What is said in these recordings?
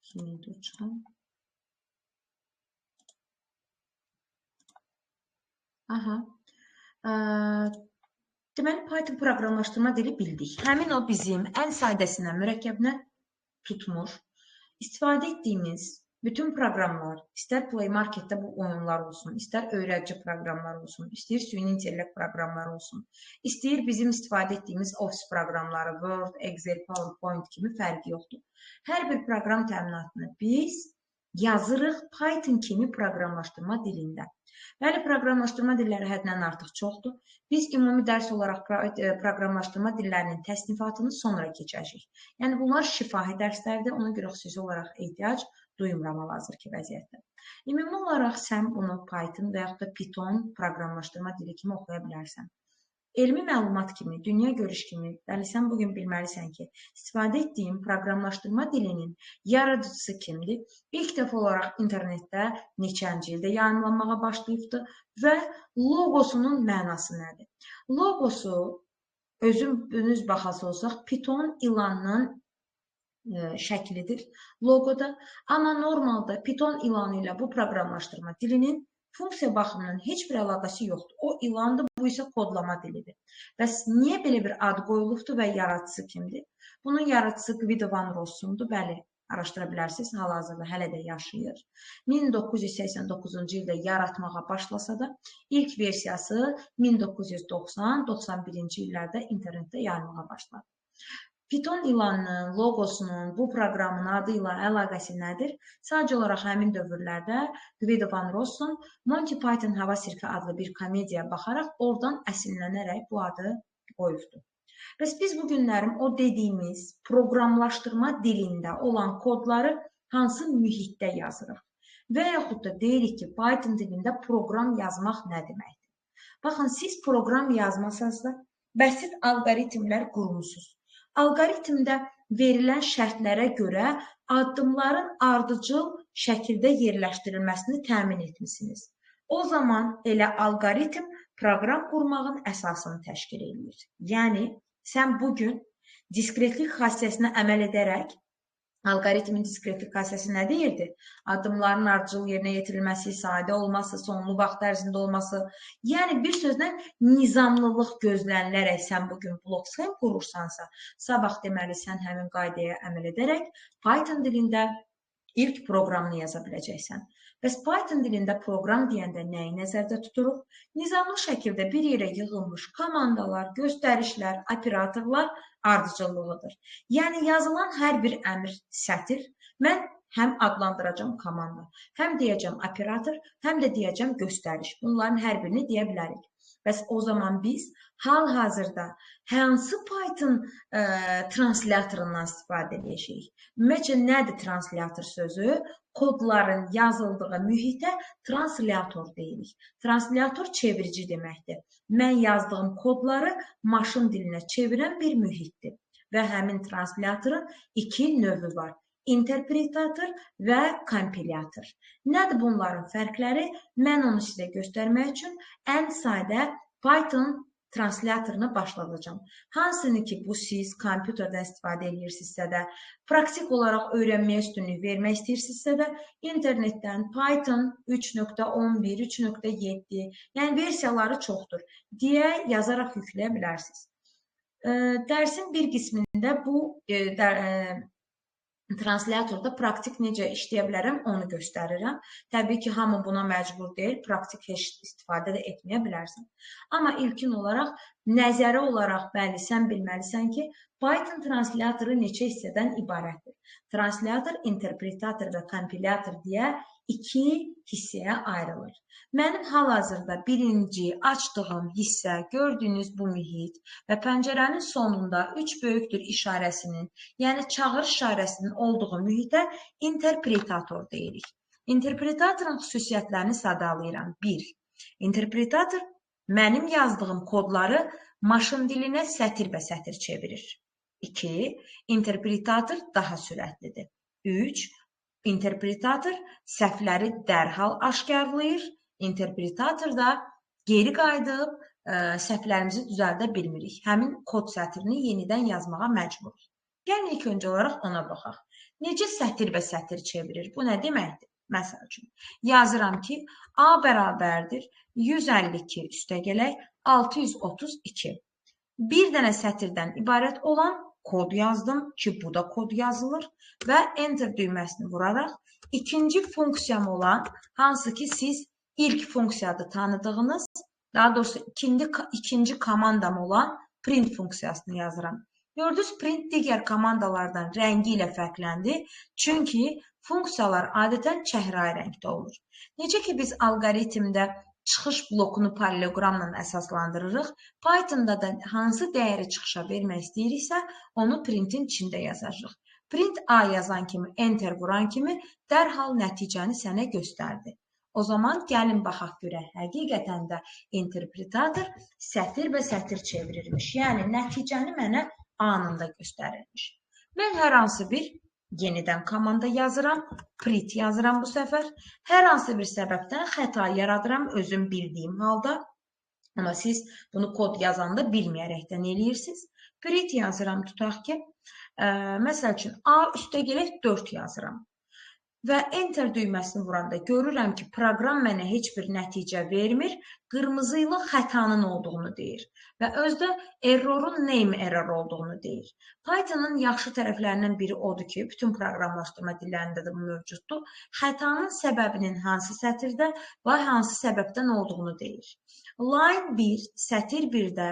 Şimdi uçan. Aha. Deməli, Python proqramlaşdırma dili bildik. Həmin o bizim ən sadəsindən mürəkkəbinə tutmur. İstifadə etdiyimiz bütün proqramlar, istər Play Marketdə bu oyunlar olsun, istər öyrədici proqramlar olsun, istəyir süni intellekt proqramları olsun, istəyir bizim istifadə etdiyimiz Office proqramları, Word, Excel, PowerPoint kimi fərqi yoxdur. Hər bir proqram təminatını biz yazırıq Python kimi proqramlaşdırma dilində. Bəli, proqramlaşdırma dilləri həddən artıq çoxdur. Biz ümumi dərs olaraq proqramlaşdırma dillərinin təsnifatını sonra keçəcəyik. Yəni, bunlar şifahi dərslərdir, ona görə xüsusi olaraq ehtiyac duymuram hal-hazırki vəziyyətdə. Ümumi olaraq sən bunu Python və yaxud da Python proqramlaşdırma dili kimi oxuya bilərsən. Elmi məlumat kimi, dünya görüş kimi, bəli, sən bugün bilməlisən ki, istifadə etdiyim proqramlaşdırma dilinin yaradıcısı kimdir? İlk dəfə olaraq internetdə neçənci ildə yayımlanmağa başlayıbdır və logosunun mənası nədir? Logosu, özünüz baxası olsaq, Python ilanının şəklidir logoda. Amma normalda Python ilanı ilə bu proqramlaşdırma dilinin funksiya baxımından heç bir əlaqəsi yoxdur. O ilandır, bu isə kodlama dilidir. Bəs niyə belə bir ad qoyulubdur və yaradıcısı kimdir? Bunun yaradıcısı Guido van Rossumdur. Bəli, araşdıra bilərsiniz, hal-hazırda hələ də yaşayır. 1989-cu ildə yaratmağa başlasa da, ilk versiyası 1990-91-ci illərdə internetdə yayılmağa başladı. Python ilanının, logosunun, bu proqramın adı ilə əlaqəsi nədir? Sadəcə olaraq həmin dövrlərdə Guido van Rossum Monty Python Hava Sirki adlı bir komediyaya baxaraq oradan əsinlənərək bu adı qoyubdur. Bəs biz bu günlərim o dediyimiz proqramlaşdırma dilində olan kodları hansı mühitdə yazırıq? Və yaxud da deyirik ki, Python dilində proqram yazmaq nə deməkdir? Baxın, siz proqram yazmasanız da bəsit alqoritmlər qurmusunuz. Alqoritmdə verilən şərtlərə görə addımların ardıcıl şəkildə yerləşdirilməsini təmin etmişsiniz. O zaman elə alqoritm proqram qurmağın əsasını təşkil edir. Yəni, sən bugün diskretlik xassəsinə əməl edərək, alqoritmin diskretlik xassəsi nə deyirdi? Addımların ardıcıl yerinə yetirilməsi, sadə olması, sonlu vaxt ərzində olması. Yəni, bir sözlə nizamlılıq gözlənilərək sən bugün blok sxem qurursansa, sabah deməli sən həmin qaydaya əməl edərək Python dilində ilk proqramını yaza biləcəksən. Bəs Python dilində proqram deyəndə nəyi nəzərdə tuturuq? Nizamlı şəkildə bir yerə yığılmış komandalar, göstərişlər, operatorlar ardıcıllığıdır. Yəni, yazılan hər bir əmr sətir, mən həm adlandıracağım komanda, həm deyəcəm operator, həm də deyəcəm göstəriş. Bunların hər birini deyə bilərik. Bəs o zaman biz hal-hazırda hansı Python translatorundan istifadə edəcəyik? Ümumiyyətcə, nədir translator sözü? Kodların yazıldığı mühitə translator deyirik. Translator çevirici deməkdir. Mən yazdığım kodları maşın dilinə çevirən bir mühitdir. Və həmin translatorun iki növü var. Interpretator və kompilyator. Nədir bunların fərqləri? Mən onu sizə göstərmək üçün ən sadə Python translatorunu başladacağım. Hansını ki, bu siz kompüterdən istifadə edirsinizsə də, praktik olaraq öyrənməyə üstünlük vermək istəyirsinizsə də, internetdən Python 3.11, 3.7, yəni versiyaları çoxdur deyə yazaraq yükləyə bilərsiniz. Dərsin bir qismində bu translatorda praktik necə işləyə bilərəm, onu göstərirəm. Təbii ki, hamı buna məcbur deyil, praktik heç istifadə də etməyə bilərsən. Amma ilkin olaraq, nəzəri olaraq, bəli, sən bilməlisən ki, Python translatoru neçə hissədən ibarətdir. Translator, interpretator və kompilyator deyə iki hissəyə ayrılır. Mənim hal-hazırda birinci açdığım hissə, gördüyünüz bu mühit və pəncərənin sonunda 3 böyükdür işarəsinin, yəni çağırış işarəsinin olduğu mühitə interpretator deyirik. Interpretatorun xüsusiyyətlərini sadalayıram. 1. Interpretator mənim yazdığım kodları maşın dilinə sətir-bə-sətir çevirir. 2. Interpretator daha sürətlidir. 3. Interpretator səhvləri dərhal aşkarlayır. Interpretator da geri qayıdıb səhvlərimizi düzəldə bilmirik. Həmin kod sətrini yenidən yazmağa məcburuq. Gəlin ilk öncə olaraq ona baxaq. Necə sətir və sətir çevirir? Bu nə deməkdir? Məsəl üçün, yazıram ki, A bərabərdir 152 üstəgələk 632. Bir dənə sətirdən ibarət olan kod yazdım ki, bu da kod yazılır və Enter düyməsini vuraraq ikinci funksiyam olan, hansı ki siz ilk funksiyada tanıdığınız, daha doğrusu ikinci komandam olan print funksiyasını yazıram. Gördünüz, print digər komandalardan rəngi ilə fərqləndi, çünki funksiyalar adətən çəhrayı rəngdə olur. Necə ki biz alqoritmdə çıxış blokunu paralelogramla əsaslandırırıq, Pythonda da hansı dəyəri çıxışa vermək istəyiriksə, onu printin içində yazacağıq. Print A yazan kimi, enter vuran kimi dərhal nəticəni sənə göstərdi. O zaman gəlin baxaq görək, həqiqətən də interpretator sətir və sətir çevirirmiş. Yəni, nəticəni mənə anında göstərilmiş. Mən hər hansı bir yenidən komanda yazıram, print yazıram bu səfər. Hər hansı bir səbəbdən xəta yaradıram özüm bildiyim halda. Amma siz bunu kod yazanda bilməyərəkdən eləyirsiniz. Print yazıram, tutaq ki, məsəl üçün A üstəgələk 4 yazıram. Və enter düyməsini vuranda görürəm ki, proqram mənə heç bir nəticə vermir, qırmızı ilə xətanın olduğunu deyir və özdə errorun name error olduğunu deyir. Python'ın yaxşı tərəflərindən biri odur ki, bütün proqramlaşdırma dillərində də bu mövcuddur. Xətanın səbəbinin hansı sətirdə və hansı səbəbdən olduğunu deyir. Line 1, sətir 1-də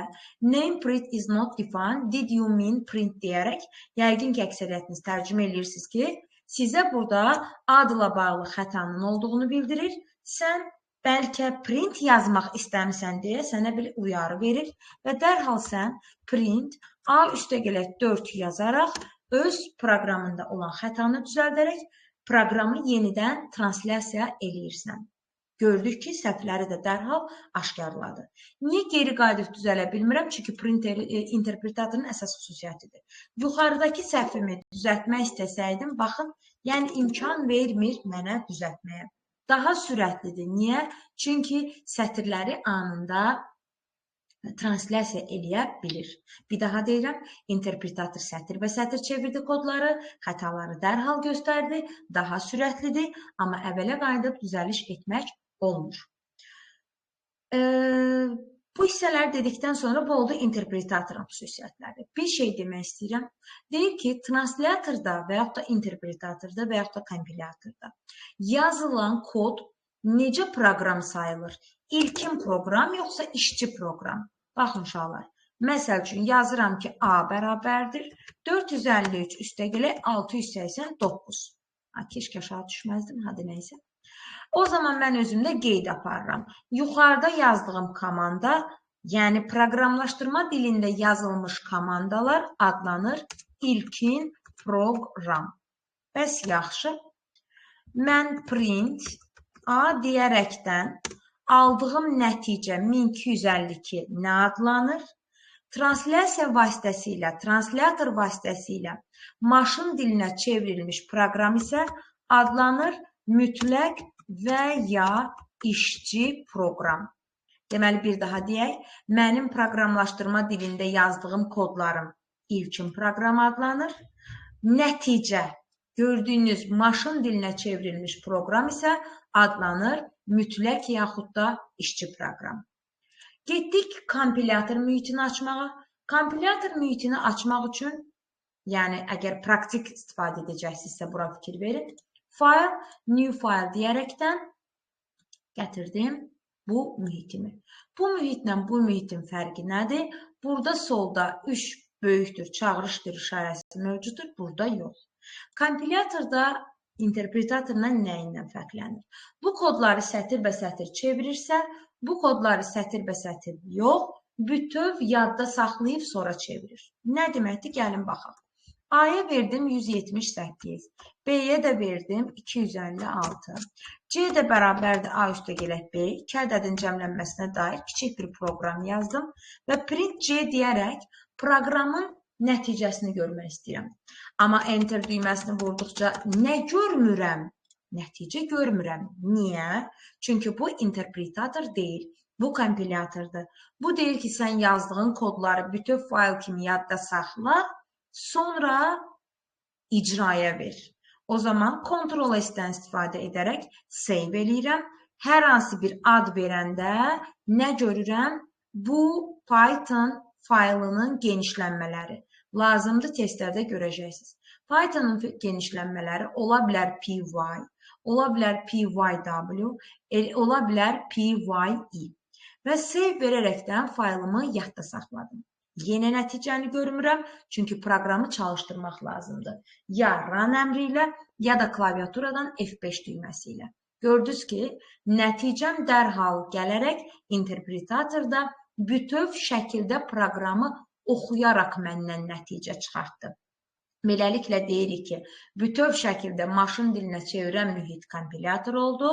name print is not defined, did you mean print deyərək, yəqin ki, əksəriyyətiniz tərcümə edirsiniz ki, sizə burada adla bağlı xətanın olduğunu bildirir. Sən bəlkə print yazmaq istəmirsən deyə sənə bir uyarı verir və dərhal sən print A üstəgələk 4 yazaraq öz proqramında olan xətanı düzəldərək proqramı yenidən translyasiya eləyirsən. Gördük ki, səhvləri də dərhal aşkarladı. Niyə geri qayıdıb düzələ bilmirəm? Çünki interpretatorun əsas xüsusiyyətidir. Yuxarıdakı səhvimi düzəltmək istəsəydim, baxın, yəni imkan vermir mənə düzəltməyə. Daha sürətlidir. Niyə? Çünki sətirləri anında translyasiya eləyə bilir. Bir daha deyirəm, interpretator sətir və sətir çevirdi kodları, xətaları dərhal göstərdi, daha sürətlidir, amma əvvələ qayıdıb düzəliş etmək olmur. Bu hissələri dedikdən sonra bu oldu interpretatorun xüsusiyyətləri. Bir şey demək istəyirəm. Deyir ki, translatorda və yaxud da interpretatorda və yaxud da kompilyatorda yazılan kod necə proqram sayılır? İlkin proqram yoxsa işçi proqram? Baxın uşaqlar. Məsəl üçün yazıram ki, A bərabərdir 453 üstəgələk 689. Keşke aşağı düşməzdim, hadi neysə. O zaman mən özümdə qeyd aparıram. Yuxarıda yazdığım komanda, yəni proqramlaşdırma dilində yazılmış komandalar adlanır ilkin proqram. Bəs yaxşı. Mən print A deyərəkdən aldığım nəticə 1252 nə adlanır? Translyasiya vasitəsilə, translator vasitəsilə maşın dilinə çevrilmiş proqram isə adlanır mütləq və ya işçi proqram. Deməli, bir daha deyək, mənim proqramlaşdırma dilində yazdığım kodlarım ilkin proqram adlanır. Nəticə, gördüyünüz maşın dilinə çevrilmiş proqram isə adlanır mütləq yaxud da işçi proqram. Getdik kompilyator mühitini açmağa. Kompilyator mühitini açmaq üçün, yəni əgər praktik istifadə edəcəksinizsə bura fikir verin. File, new file deyərəkdən gətirdim bu mühitimi. Bu mühitlə bu mühitin fərqi nədir? Burada solda 3 böyükdür, çağırışdır işarəsi mövcuddur, burada yox. Kompilyatorda interpretatorla nə ilə fərqlənir? Bu kodları sətir və sətir çevirirsə, bu kodları sətir və sətir yox, bütöv yadda saxlayıb sonra çevirir. Nə deməkdir? Gəlin baxaq. A-ya verdim 178, B-yə də verdim 256, C də bərabərdir A üstəgələk B, 2 ədədin cəmlənməsinə dair kiçik bir proqram yazdım və print C deyərək proqramın nəticəsini görmək istəyirəm. Amma enter düyməsini vurduqca nə görmürəm? Nəticə görmürəm. Niyə? Çünki bu interpretator deyil. Bu kompilyatordur. Bu deyir ki, sən yazdığın kodları bütöv fayl kimi yadda saxla, sonra icraya ver. O zaman Ctrl S-dən istifadə edərək save eləyirəm. Hər hansı bir ad verəndə nə görürəm? Bu Python faylının genişlənmələri. Lazımdır, testlərdə görəcəksiniz. Pythonun genişlənmələri ola bilər py, ola bilər pyw, ola bilər pye. Və save verərəkdən faylımı yadda saxladım. Yenə nəticəni görmürəm, çünki proqramı çalışdırmaq lazımdır. Ya run əmri ilə, ya da klaviaturadan F5 düyməsi ilə. Gördünüz ki, nəticəm dərhal gələrək interpretatorda bütöv şəkildə proqramı oxuyaraq məndən nəticə çıxartdı. Beləliklə deyirik ki, bütöv şəkildə maşın dilinə çevirən mühit kompilyator oldu,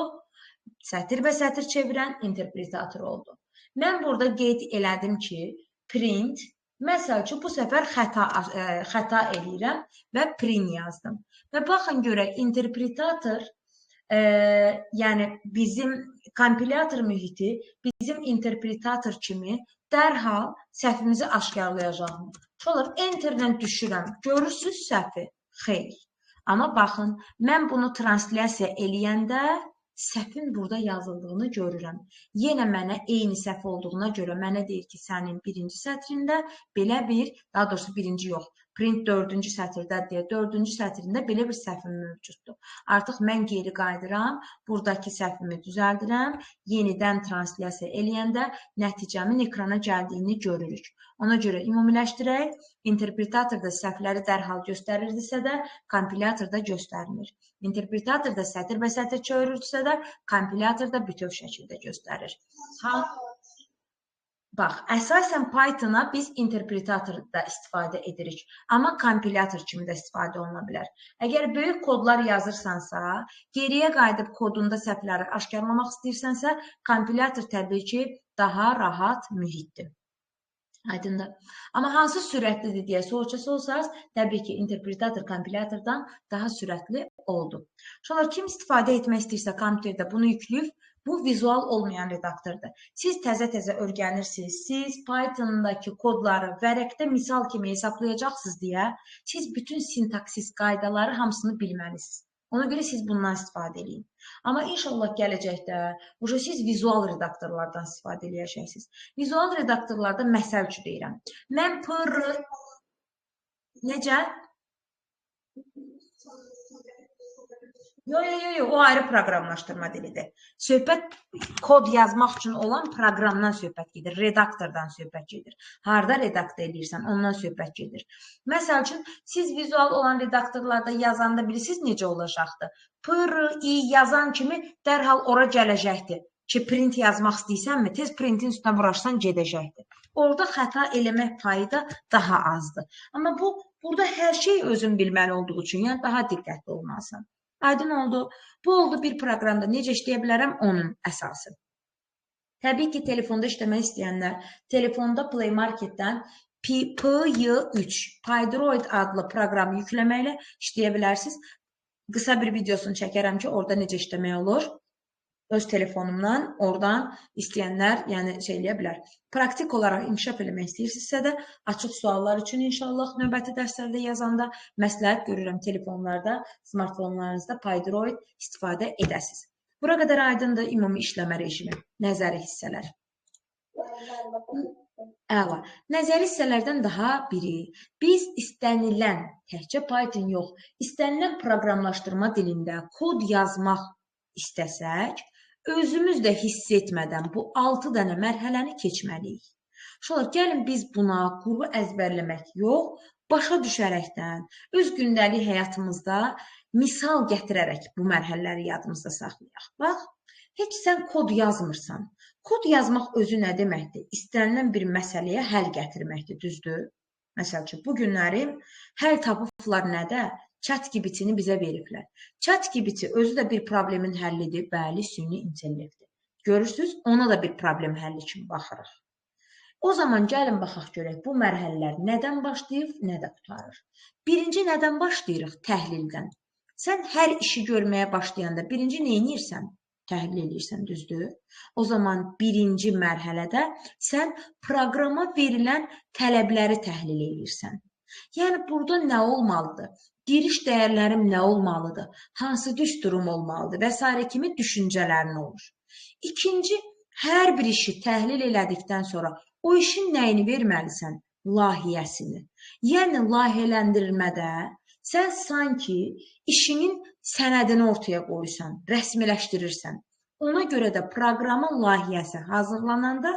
sətir və sətir çevirən interpretator oldu. Mən burada qeyd elədim ki, print, məsəl üçün, bu səfər xəta eləyirəm və print yazdım. Və baxın görək, interpretator, yəni bizim kompilyator mühiti, bizim interpretator kimi dərhal səhvimizi aşkarlayacaqmı? Olur, enterdən düşürəm, görürsünüz səhvi? Xeyr. Amma baxın, mən bunu translyasiya eləyəndə səhvin burada yazıldığını görürəm. Yenə mənə eyni səhv olduğuna görə mənə deyir ki, sənin birinci sətrində belə bir, daha doğrusu birinci yox, print 4-cü sətirdə deyə 4-cü sətrində belə bir səhvim mövcuddur. Artıq mən geri qayıdıram, buradakı səhvimi düzəldirəm, yenidən translyasiya eləyəndə nəticəmin ekrana gəldiyini görürük. Ona görə ümumiləşdirək, interpretatorda səhvləri dərhal göstərirdisə də, kompilyatorda göstərmir. İnterpretatorda sətir və sətir çevirirsə də, kompilyatorda bütöv şəkildə göstərir. Bax, əsasən Pythona biz interpretatorda istifadə edirik, amma kompilyator kimi də istifadə oluna bilər. Əgər böyük kodlar yazırsansa, geriyə qayıdıb kodunda səhvləri aşkarlamaq istəyirsənsə, kompilyator təbii ki, daha rahat mühitdir. Aydındır. Amma hansı sürətlidir deyə soruşacaqsınız, təbii ki, interpretator kompilyatordan daha sürətli oldu. Sonra kim istifadə etmək istəyirsə kompüterdə bunu yükləyib, bu vizual olmayan redaktordur. Siz təzə-təzə öyrənirsiniz, siz Python-dakı kodları vərəqdə misal kimi hesablayacaqsınız deyə, siz bütün sintaksis qaydaları hamısını bilməlisiniz. Ona görə siz bundan istifadə edin. Amma inşallah gələcəkdə siz vizual redaktorlardan istifadə edəcəksiniz. Vizual redaktorlarda məsəl üçün deyirəm. Mən necə? Yox, o ayrı proqramlaşdırma dilidir. Söhbət kod yazmaq üçün olan proqramdan söhbət gedir, redaktordan söhbət gedir. Harada redaktor edirsən, ondan söhbət gedir. Məsəl üçün, siz vizual olan redaktorlarda yazanda bilirsiniz necə olacaqdır? PRI yazan kimi dərhal ora gələcəkdir ki, print yazmaq istəyirsənmi, tez printin üstünə vurarsan gedəcəkdir. Orada xəta eləmək payı da daha azdır. Amma burada hər şey özün bilməli olduğu üçün, yəni daha diqqətli olmalısan. Aydın oldu. Bu oldu bir proqramda. Necə işləyə bilərəm? Onun əsası. Təbii ki, telefonda işləmək istəyənlər, telefonda Play Marketdən PY3, PyDroid adlı proqramı yükləməklə işləyə bilərsiniz. Qısa bir videosunu çəkərəm ki, orada necə işləmək olur. Öz telefonumdan, oradan istəyənlər eləyə bilər. Praktik olaraq inkişaf eləmək istəyirsinizsə də, açıq suallar üçün inşallah növbəti dərslərdə yazanda məsləhət görürəm telefonlarda, smartfonlarınızda PyDroid istifadə edəsiniz. Bura qədər aydındır ümumi işləmə rejimi, nəzəri hissələr. Əla. Nəzəri hissələrdən daha biri. Biz istənilən, təkcə Python yox, istənilən proqramlaşdırma dilində kod yazmaq istəsək, özümüz də hiss etmədən bu 6 dənə mərhələni keçməliyik. Şolar, gəlin biz buna quru əzbərləmək yox, başa düşərəkdən, öz gündəlik həyatımızda misal gətirərək bu mərhələləri yadımızda saxlayaq. Bax, heç sən kod yazmırsan. Kod yazmaq özü nə deməkdir? İstənilən bir məsələyə həll gətirməkdir, düzdür? Məsəl üçün, bu günləri həll tapıblar nədə? ChatGPT-ni bizə veriblər. ChatGPT özü də bir problemin həllidir, bəli, süni intellektdir. Görürsünüz, ona da bir problem həlli kimi baxırıq. O zaman gəlin baxaq görək, bu mərhələlər nədən başlayıb, nədə qutarır? Birinci nədən başlayırıq? Təhlildən. Sən hər işi görməyə başlayanda birinci nə edirsən? təhlil edirsən, düzdür? O zaman birinci mərhələdə sən proqrama verilən tələbləri təhlil edirsən. Yəni, burada nə olmalıdır? Giriş dəyərlərim nə olmalıdır? Hansı düsturum olmalıdır? Və s. kimi düşüncələrin olur. İkinci, hər bir işi təhlil elədikdən sonra o işin nəyini verməlisən? Layihəsini. Yəni, layihələndirilmədə sən sanki işinin sənədini ortaya qoyursan, rəsmiləşdirirsən. Ona görə də proqramın layihəsi hazırlananda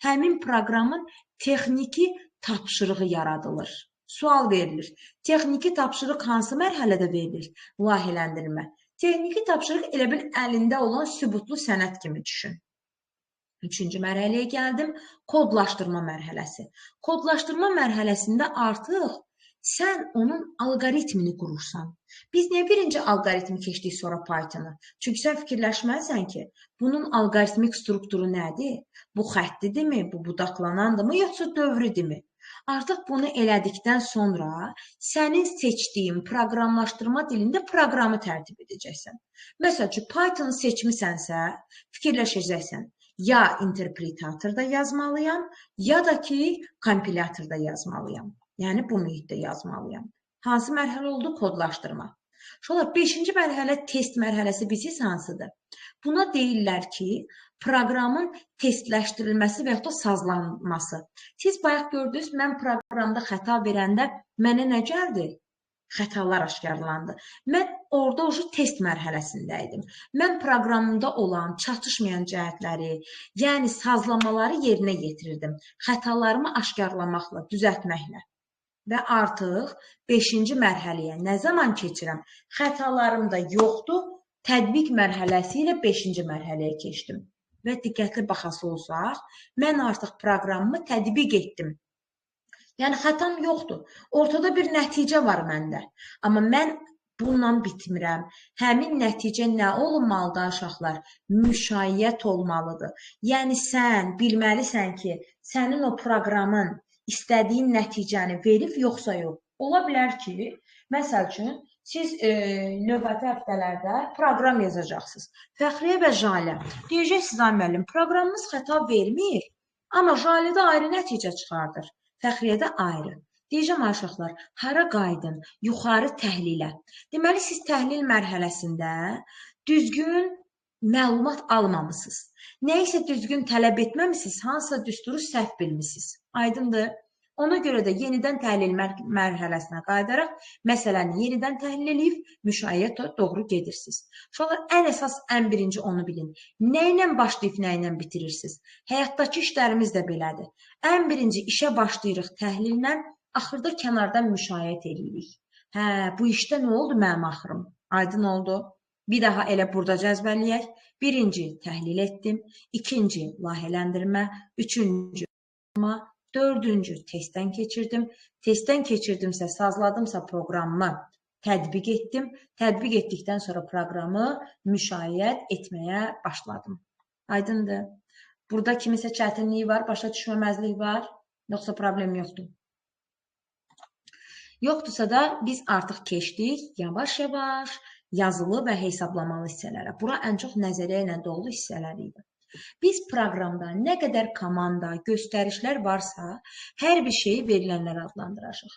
həmin proqramın texniki tapşırığı yaradılır. Sual verilir. Texniki tapşırıq hansı mərhələdə verilir? Layihələndirmə. Texniki tapşırıq elə bil əlində olan sübutlu sənəd kimi düşün. Üçüncü mərhələyə gəldim. Kodlaşdırma mərhələsi. Kodlaşdırma mərhələsində artıq sən onun alqoritmini qurursan. Biz niyə birinci alqoritmi keçdik sonra Python-u? Çünki sən fikirləşməlisən ki, bunun alqoritmik strukturu nədir? Bu xəttidirmi? Bu budaqlanandırmı? Yoxsa dövrüdürmü? Artıq bunu elədikdən sonra sənin seçdiyin proqramlaşdırma dilində proqramı tərtib edəcəksən. Məsəl üçün, Python-u seçmisənsə, fikirləşəcəksən. Ya interpretatorda yazmalıyam, ya da ki, kompilatorda yazmalıyam. Yəni, bu mühitdə yazmalıyam. Hansı mərhələ oldu? Kodlaşdırma. Şolar, 5-ci mərhələ test mərhələsi bilirsiniz hansıdır? Buna deyirlər ki, proqramın testləşdirilməsi və yaxud da sazlanması. Siz bayaq gördünüz, mən proqramda xəta verəndə mənə nə gəldi? Xətalar aşkarlandı. Mən orada test mərhələsindəydim. Mən proqramımda olan çatışmayan cəhətləri, yəni sazlamaları yerinə yetirirdim. Xətalarımı aşkarlamaqla, düzəltməklə. Və artıq 5-ci mərhələyə nə zaman keçirəm? Xətalarım da yoxdur. Tədbiq mərhələsi ilə 5-ci mərhələyə keçdim. Və diqqətli baxası olsaq, mən artıq proqramımı tədbiq etdim. Yəni, xətam yoxdur. Ortada bir nəticə var məndə. Amma mən bununla bitmirəm. Həmin nəticə nə olmalıdır, uşaqlar? Müşayiət olmalıdır. Yəni, sən bilməlisən ki, sənin o proqramın istədiyin nəticəni verib, yoxsa yox. Ola bilər ki, məsəl üçün, siz növbəti həftələrdə proqram yazacaqsınız. Fəxriyə və Jalə. Deyəcəksiniz, ay müəllim, proqramımız xəta vermir, amma Jalədə ayrı nəticə çıxardır. Fəxriyədə ayrı. Deyəcəm, ay uşaqlar, hara qaydın? Yuxarı təhlilə. Deməli, siz təhlil mərhələsində düzgün məlumat almamısınız. Nəyisə düzgün tələb etməmisiniz, hansısa düsturu səhv bilmişsiniz. Aydındır? Ona görə də yenidən təhlil mərhələsinə qayıdaraq, məsələni yenidən təhlil edib, müşayiətə doğru gedirsiniz. Uşaqlar, ən əsas, ən birinci onu bilin. Nə ilə başlayıb, nə ilə bitirirsiniz? Həyatdakı işlərimiz də belədir. Ən birinci işə başlayırıq təhlillə, axırda kənardan müşayiət edirik. Hə, bu işdə nə oldu mənim axırım? Aydın oldu. Bir daha elə burada cəzbələyək. Birinci, təhlil etdim. İkinci, layihələndirmə. Üçüncü, dördüncü, testdən keçirdim. Testdən keçirdimsə, sazladımsa proqramımı tədbiq etdim. Tədbiq etdikdən sonra proqramı müşayiət etməyə başladım. Aydındır. Burada kimisə çətinliyi var, başa düşməməzlik var, yoxsa problem yoxdur. Yoxdursa da biz artıq keçdik yavaş-yavaş yazılı və hesablamalı hissələrə. Bura ən çox nəzəriyyə ilə dolu hissələr idi. Biz proqramda nə qədər komanda, göstərişlər varsa, hər bir şeyi verilənlər adlandıracaq.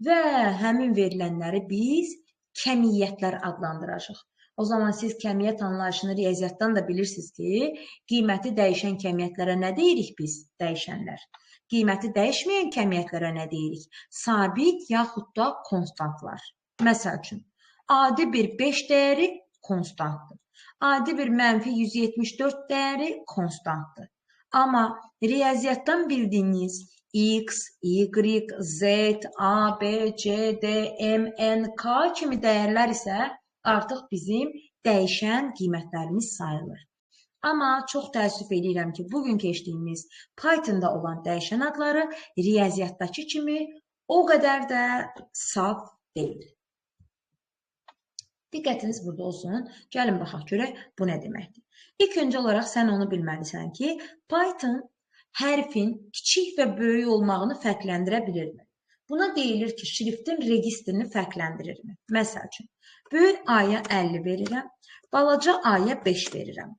Və həmin verilənləri biz kəmiyyətlər adlandıracaq. O zaman siz kəmiyyət anlayışını riyaziyyatdan da bilirsiniz ki, qiyməti dəyişən kəmiyyətlərə nə deyirik biz? Dəyişənlər. Qiyməti dəyişməyən kəmiyyətlərə nə deyirik? Sabit yaxud da konstantlar. Məsəl üçün, adi bir 5 dəyəri konstantdır. Adi bir mənfi 174 dəyəri konstantdır. Amma riyaziyyatdan bildiyiniz X, Y, Z, A, B, C, D, M, N, K kimi dəyərlər isə artıq bizim dəyişən qiymətlərimiz sayılır. Amma çox təəssüf edirəm ki, bugün keçdiyimiz Python-da olan dəyişən adları riyaziyyatdakı kimi o qədər də saf deyil. Diqqətiniz burada olsun. Gəlin baxaq görək bu nə deməkdir. İlk öncə olaraq sən onu bilməlisən ki, Python hərfin kiçik və böyük olmağını fərqləndirə bilirmi? Buna deyilir ki, şriftin registrini fərqləndirirmi? Məsəl üçün, böyük A-ya 50 verirəm, balaca A-ya 5 verirəm.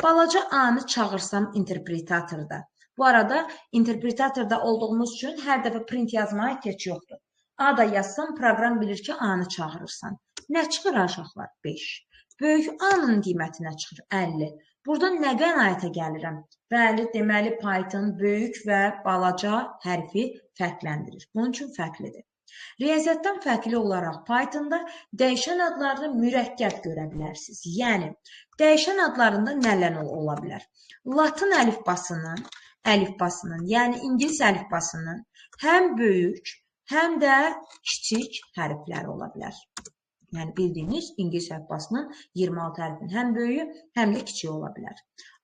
Balaca A-nı çağırsam interpretatorda. Bu arada interpretatorda olduğumuz üçün hər dəfə print yazmaya ehtiyac yoxdur. A da yazsam proqram bilir ki, A-nı çağırırsan. Nə çıxır aşağılar? 5. Böyük A-nın qiyməti nə çıxır? 50. Burada nə qənaətə gəlirəm? Bəli, deməli Python böyük və balaca hərfi fərqləndirir. Bunun üçün fərqlidir. Riyaziyyatdan fərqli olaraq Pythonda dəyişən adlarını mürəkkəb görə bilərsiniz. Yəni, dəyişən adlarında nələr ola bilər? Latın əlifbasının, yəni ingilis əlifbasının həm böyük, həm də kiçik hərfləri ola bilər. Yəni, bildiyiniz ingilis əlifbasının 26 hərfin həm böyüyü, həm də kiçiyi ola bilər.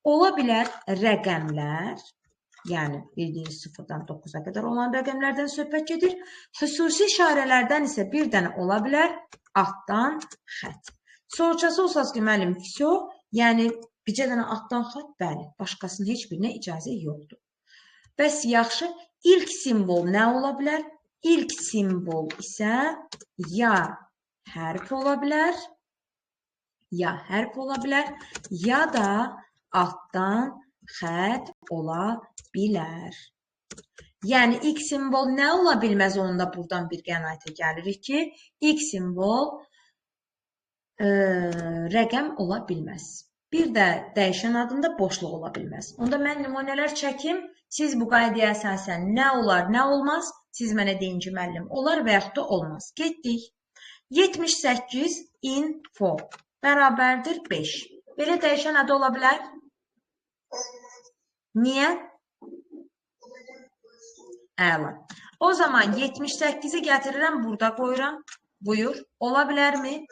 Ola bilər rəqəmlər, yəni bildiyiniz 0-dan 9-a qədər olan rəqəmlərdən söhbət gedir. Xüsusi işarələrdən isə bir dənə ola bilər altdan xət. Soruşası olsaq ki, müəllim, fiso, yəni bircə dənə altdan xət, bəli, başqasının heç birinə icazə yoxdur. Bəs yaxşı, ilk simvol nə ola bilər? İlk simvol isə ya hərf ola bilər, ya da altdan xət ola bilər. Yəni, ilk simvol nə ola bilməz, onda buradan bir qənaətə gəlirik ki, ilk simvol rəqəm ola bilməz. Bir də dəyişən adında boşluq ola bilməz. Onda mən nümunələr çəkim, siz bu qaydaya əsasən nə olar, nə olmaz, siz mənə deyin ki, müəllim, olar və yaxud da olmaz. Getdik. 78 info bərabərdir 5. Belə dəyişən adı ola bilər? Niyə? Əla. O zaman 78-i gətirirəm, burada qoyuram. Buyur. Ola bilərmi?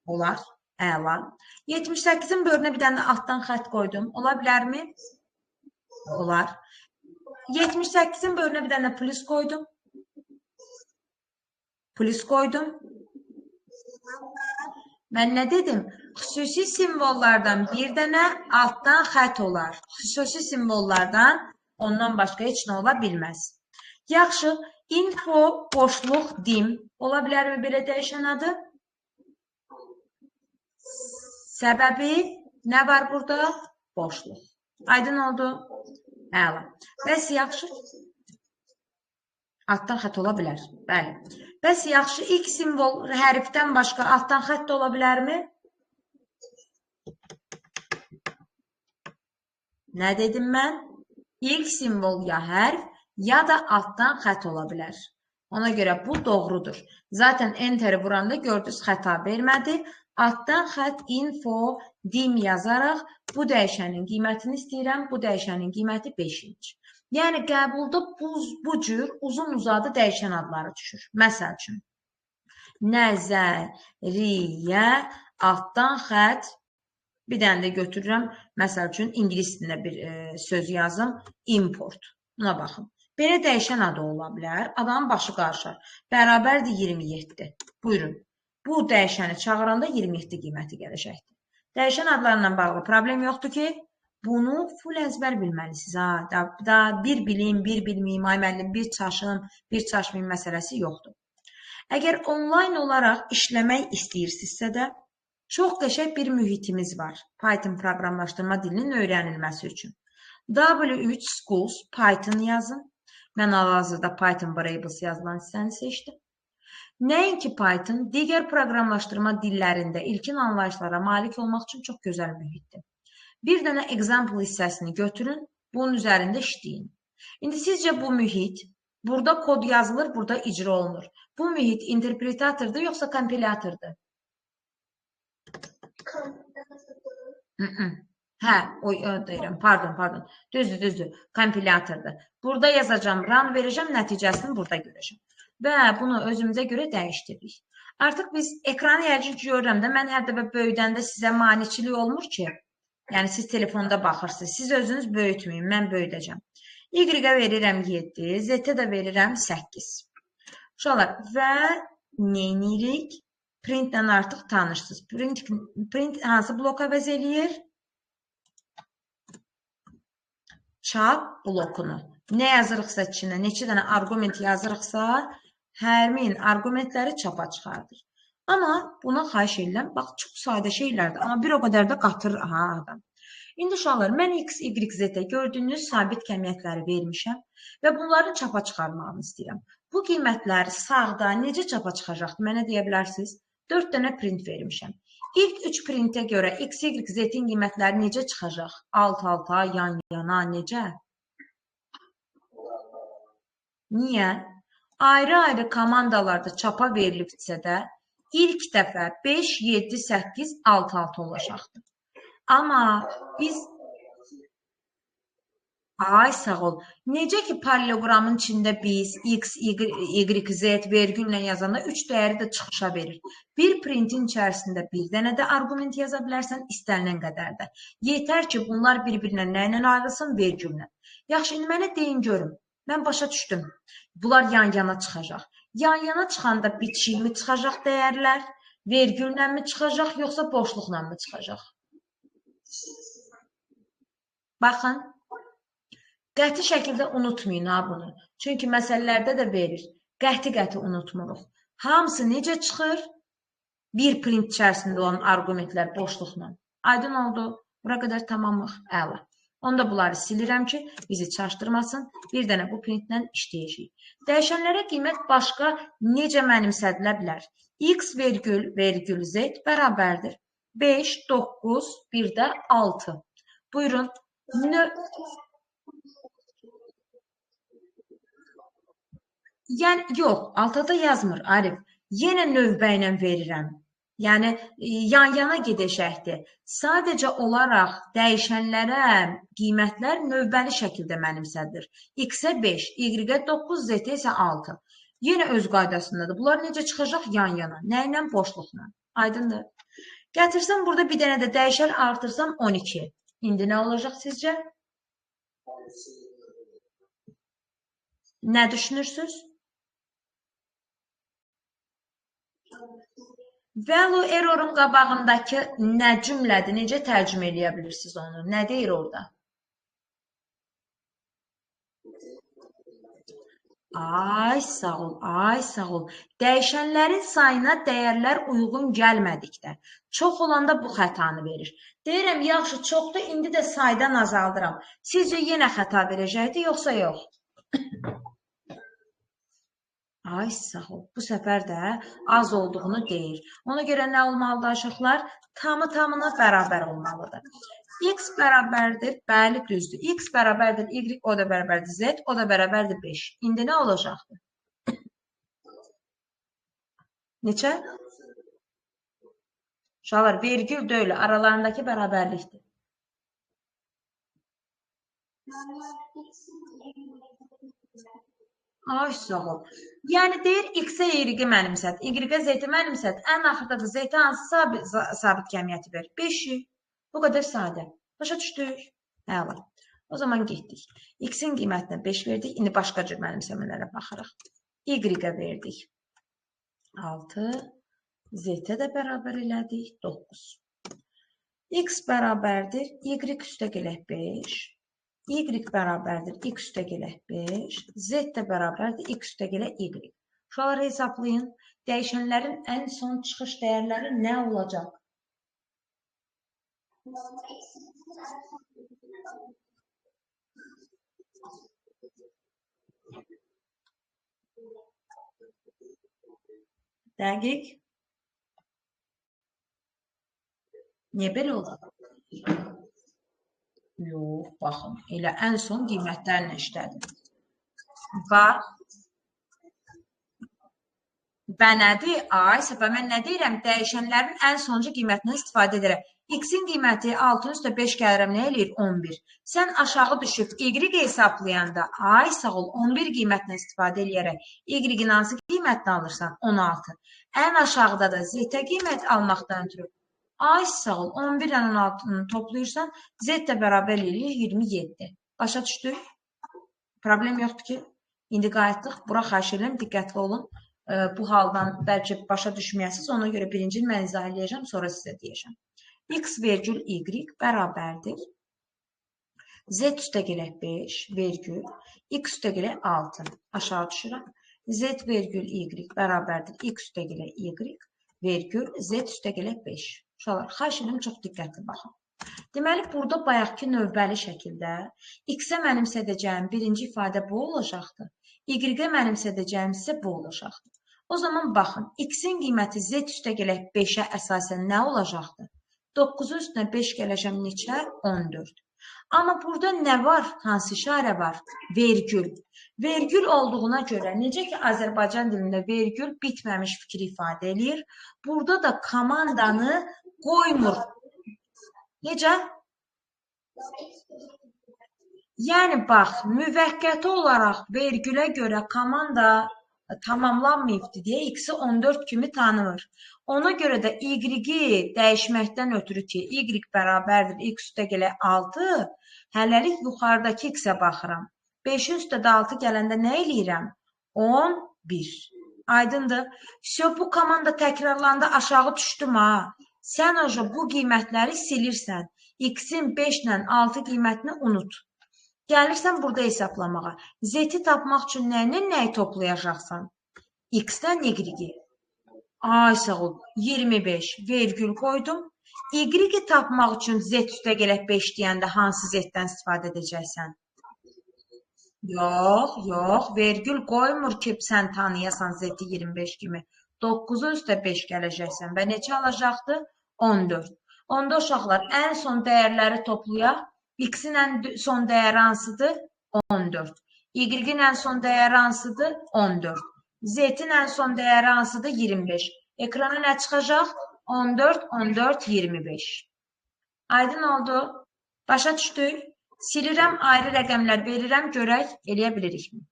Olar. Əla. 78-in bölünə bir dənə altdan xət qoydum. Ola bilərmi? Olar. 78-in bölünə bir dənə plus qoydum. Plus qoydum. Mən nə dedim? Xüsusi simvollardan bir dənə altdan xət olar. Xüsusi simvollardan ondan başqa heç nə ola bilməz. Yaxşı, info, boşluq, dim. Ola bilərmi belə dəyişən adı? Səbəbi nə var burada? Boşluq. Aydın oldu? Əla. Bəs yaxşı. Altdan xət ola bilər. Bəli. Bəs yaxşı, ilk simvol hərfdən başqa altdan xət də ola bilərmi? Nə dedim mən? İlk simvol ya hərf, ya da altdan xət ola bilər. Ona görə bu doğrudur. Zaten enteri vuranda gördünüz, xəta vermədi. Altdan xət, info, dim yazaraq bu dəyişənin qiymətini istəyirəm. Bu dəyişənin qiyməti 5. Yəni, qəbulda bu cür uzun-uzadı dəyişən adları düşür. Məsəl üçün, nəzəriyyə, altdan xət, bir dənə də götürürəm, məsəl üçün, ingilis dilində bir söz yazım, import. Buna baxın. Belə dəyişən adı ola bilər, adamın başı qarışar. Bərabərdir 27. Buyurun. Bu dəyişəni çağıranda 27 qiyməti gələcəkdir. Dəyişən adlarla bağlı problem yoxdur ki, bunu full əzbər bilməlisiniz. Da bir bilim, bir bilməyim, ay müəllim, bir çaşım, bir çaşmayım məsələsi yoxdur. Əgər onlayn olaraq işləmək istəyirsinizsə də, çox qəşəng bir mühitimiz var Python proqramlaşdırma dilinin öyrənilməsi üçün. W3 Schools Python yazın. Mən hal-hazırda Python Variables yazılan hissəni seçdim. Nəinki Python, digər proqramlaşdırma dillərində ilkin anlayışlara malik olmaq üçün çox gözəl mühitdir. Bir dənə example hissəsini götürün, bunun üzərində işləyin. İndi sizcə bu mühit, burada kod yazılır, burada icra olunur. Bu mühit interpretatordur, yoxsa kompilatordur? Hə, deyirəm, pardon, düzdür, kompilatordur. Burada yazacağım, run verəcəm, nəticəsini burada görəcəm. Və bunu özümüzə görə dəyişdiririk. Artıq biz ekranı yəqin görürəm də, mən hər dəfə böyüdəndə sizə maniçilik olmur ki, yəni siz telefonda baxırsınız, siz özünüz böyütməyin, mən böyüdəcəm. Y-ə verirəm 7, Z-ə də verirəm 8. Uşaqlar, və neynirik? Printlə artıq tanışsınız. Print hansı blok əvəz eləyir? Çap blokunu. Nə yazırıqsa içində, neçə dənə arqument yazırıqsa, həmin arqumentləri çapa çıxardır. Amma buna xahiş edirəm, bax, çox sadə şeylərdir, amma bir o qədər də qatır adam. İndi uşaqlar, mən x, y, z-ə gördüyünüz sabit kəmiyyətləri vermişəm və bunların çapa çıxarmağını istəyirəm. Bu qiymətlər sağda necə çapa çıxacaqdır? Mənə deyə bilərsiniz. 4 dənə print vermişəm. İlk 3 printə görə x, y, z-in qiymətləri necə çıxacaq? Alt-alta, yan-yana, necə? Niyə? Ayrı-ayrı komandalarda çapa verilibsə də ilk dəfə 5, 7, 8, 6 olacaqdır. Amma biz... Ay, sağ ol. Necə ki, paralelogramın içində biz x, y, z vergüllə yazanda 3 dəyəri də çıxışa verir. Bir printin içərisində bir dənə də arqument yaza bilərsən, istənilən qədər də. Yetər ki, bunlar bir-birinə nə ilə ayrılsın? Vergüllə. Yaxşı, indi mənə deyin görüm. Mən başa düşdüm. Bunlar yan-yana çıxacaq. Yan-yana çıxanda bitişikmi çıxacaq dəyərlər? Vergüllə mi çıxacaq, yoxsa boşluqla mı çıxacaq? Baxın. Qəti şəkildə unutmayın ha bunu. Çünki məsələlərdə də verir. Qəti unutmuruq. Hamısı necə çıxır? Bir print içərisində olan arqumentlər boşluqla. Aydın oldu. Bura qədər tamamıq. Əla. Onda bunları silirəm ki, bizi çaşdırmasın. Bir dənə bu printlə işləyəcəyik. Dəyişənlərə qiymət başqa necə mənimsədilə bilər? X vergül z bərabərdir. 5, 9, bir də 6. Buyurun. Yəni, yox, altada yazmır, Arif. Yenə növbə ilə verirəm. Yəni, yan-yana gedəcəkdir. Sadəcə olaraq dəyişənlərə qiymətlər növbəli şəkildə mənimsədir. X-ə 5, Y-ə 9, Z-ə isə 6. Yenə öz qaydasındadır. Bunlar necə çıxacaq? Yan-yana. Nə ilə? Boşluqla. Aydındır. Gətirsəm, burada bir dənə də dəyişən artırsam 12. İndi nə olacaq sizcə? Nə düşünürsünüz? Value error'un qabağındakı nə cümlədir? Necə tərcümə eləyə bilirsiniz onu? Nə deyir orada? Ay, sağ ol, ay, sağ ol. Dəyişənlərin sayına dəyərlər uyğun gəlmədikdə. Çox olanda bu xətanı verir. Deyirəm, yaxşı, çoxdur, indi də saydan azaldıram. Sizcə yenə xəta verəcəkdir, yoxsa yox? Ay, sağ ol. Bu səfər də az olduğunu deyir. Ona görə nə olmalıdır aşıqlar? Tamı-tamına bərabər olmalıdır. X bərabərdir, bəli, düzdür. X bərabərdir, Y, o da bərabərdir, Z, o da bərabərdir 5. İndi nə olacaqdır? Neçə? Uşaqlar, vergül deyil, aralarındakı bərabərlikdir. Ay, sağ ol. Yəni, deyir, X-ə Y-i mənimsət, Y-ə Z-i mənimsət, ən axırda da Z-ə hansı sabit kəmiyyəti ver? 5-i. Bu qədər sadə. Başa düşdük? Əla. O zaman getdik. X-in qiymətinə 5 verdik. İndi başqa cür mənimsəmələrə baxırıq. Y-ə verdik. 6. Z-ə də bərabər elədik. 9. X bərabərdir. Y üstə gələk 5. Y bərabərdir. X üstə gələk 5. Z də bərabərdir. X üstə gələk Y. Şuraları hesablayın. Dəyişənlərin ən son çıxış dəyərləri nə olacaq? Dəqiq. Niyə belə oldu? Yox, baxın. Elə ən son qiymətlərlə işlədim. Bax. Və nədir? Ay, səfə, mən nə deyirəm? Dəyişənlərin ən sonuncu qiymətindən istifadə edirəm. X-in qiyməti 6-ın üstə 5 gəlirəm, nə eləyir? 11. Sən aşağı düşüb Y hesablayanda, ay, sağ ol, 11 qiymətlə istifadə eləyərək Y-in hansı qiymətini alırsan? 16. Ən aşağıda da Z-ə qiymət almaqdan ötürü. Ay, sağ ol, 11 ilə 16-nı toplayırsan, Z də bərabər eləyir 27. Başa düşdük? Problem yoxdur ki. İndi qayıtdıq. Bura xahiş edirəm, diqqətli olun. Bu haldan bəlkə başa düşməyəsiniz. Ona görə birincini mən izah edəcəm, sonra sizə deyəcəm. X vergül Y bərabərdir. Z üstə gələk 5 vergül. X üstə gələk 6. Aşağı düşürəm. Z vergül Y bərabərdir. X üstə gələk Y vergül. Z üstə gələk 5. Uşaqlar, xahiş edirəm, çox diqqətli baxın. Deməli, burada bayaqki növbəli şəkildə x-ə mənimsədəcəyim birinci ifadə bu olacaqdır. Y-ə mənimsədəcəyim isə bu olacaqdır. O zaman baxın, x-in qiyməti z üstə gələk 5-ə əsasən nə olacaqdır? 9-un üstünə 5 gələcəm neçə? 14. Amma burada nə var? Hansı işarə var? Vergül. Vergül olduğuna görə, necə ki Azərbaycan dilində vergül bitməmiş fikri ifadə edir, burada da komandanı qoymur. Necə? Yəni, bax, müvəqqəti olaraq vergülə görə komanda tamamlanmayıbdır deyə x-i 14 kimi tanımır. Ona görə də y-i dəyişməkdən ötürü ki, y bərabərdir x üstə gələ 6, hələlik yuxarıdakı x-ə baxıram. 5-in üstə də 6 gələndə nə eləyirəm? 11. Aydındır. Bu komanda təkrarlandı, aşağı düşdüm ha. Sən bu qiymətləri silirsən. X-in 5 ilə 6 qiymətini unut. Gəlirsən burada hesablamağa. Z-i tapmaq üçün nəyi toplayacaqsan? X-dən Y-i. Ay sağ ol. 25 vergül qoydum. Y-i tapmaq üçün Z üstə gələk 5 deyəndə hansı Z-dən istifadə edəcəksən? Yox. Vergül qoymur ki, sən tanıyasan Z-i 25 kimi. 9-un üstə 5 gələcəksən və neçə alacaqdır? 14. Onda uşaqlar ən son dəyərləri toplayaq. X-in ən son dəyəri hansıdır? 14. Y-in ən son dəyəri hansıdır? 14. Z-in ən son dəyəri hansıdır? 25. Ekrana nə çıxacaq? 14, 14, 25. Aydın oldu. Başa düşdük. Silirəm, ayrı rəqəmlər verirəm, görək, eləyə bilirikmi?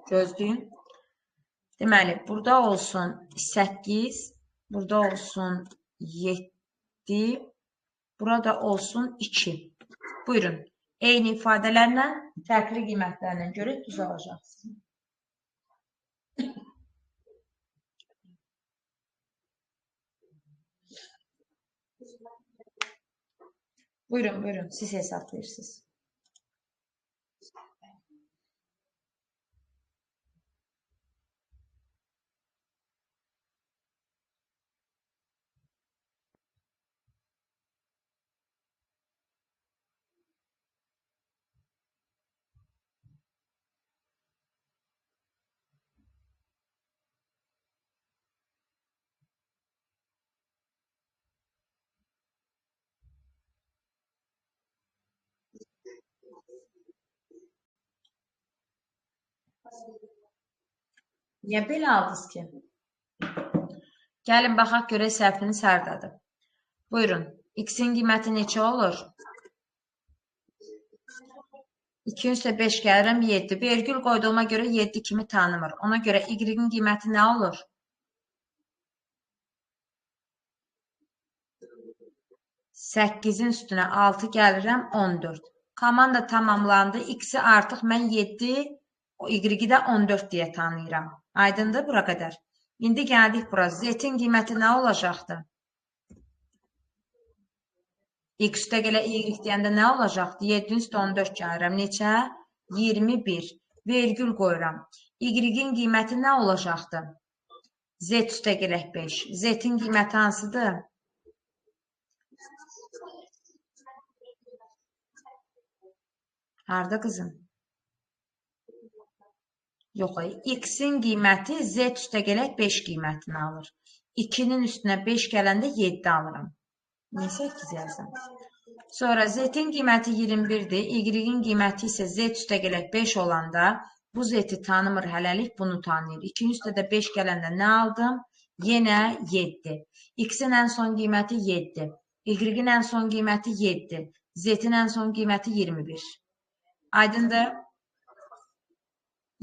Gözləyin. Deməli, burada olsun 8, burada olsun 7, burada olsun 2. Buyurun, eyni ifadələrlə fərqli qiymətlərlə görə düz alacaqsınız. Buyurun, siz hesablayırsınız. Niyə belə aldınız ki? Gəlin, baxaq görək səhviniz hardadır. Buyurun, x-in qiyməti neçə olur? 2 üstə 5 gəlirəm 7. Vergül qoyduğuma görə 7 kimi tanımır. Ona görə y-in qiyməti nə olur? 8-in üstünə 6 gəlirəm 14. Komanda tamamlandı. X-i artıq mən 7, y-i də 14 deyə tanıyıram. Aydındır bura qədər. İndi gəldik bura. Z-in qiyməti nə olacaqdır? X üstə gələ y deyəndə nə olacaqdır? 7-in üstə 14 gəlirəm. Neçə? 21. Vergül qoyuram. Y-in qiyməti nə olacaqdır? Z üstə gələk 5. Z-in qiyməti hansıdır? Harada qızım? Yox, x-in qiyməti z üstə gələk 5 qiymətini alır. 2-nin üstünə 5 gələndə 7 alıram. Niyə 8 yazdım? Sonra z-in qiyməti 21-dir. Y-in qiyməti isə z üstə gələk 5 olanda bu z-i tanımır hələlik, bunu tanıyır. 2-nin üstə də 5 gələndə nə aldım? Yenə 7. X-in ən son qiyməti 7. Y-in ən son qiyməti 7. Z-in ən son qiyməti 21. Aydındır?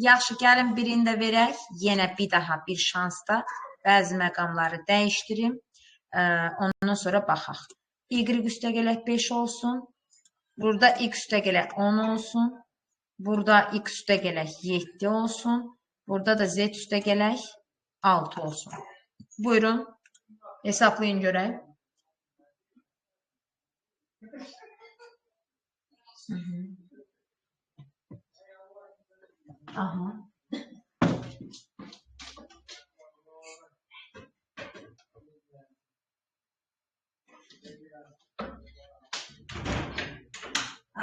Yaxşı, gəlin birini də verək. Yenə bir daha bir şansda bəzi məqamları dəyişdirim. Ondan sonra baxaq. Y üstə gələk 5 olsun. Burada x üstə gələk 10 olsun. Burada x üstə gələk 7 olsun. Burada da z üstə gələk 6 olsun. Buyurun, hesablayın görək. Aha.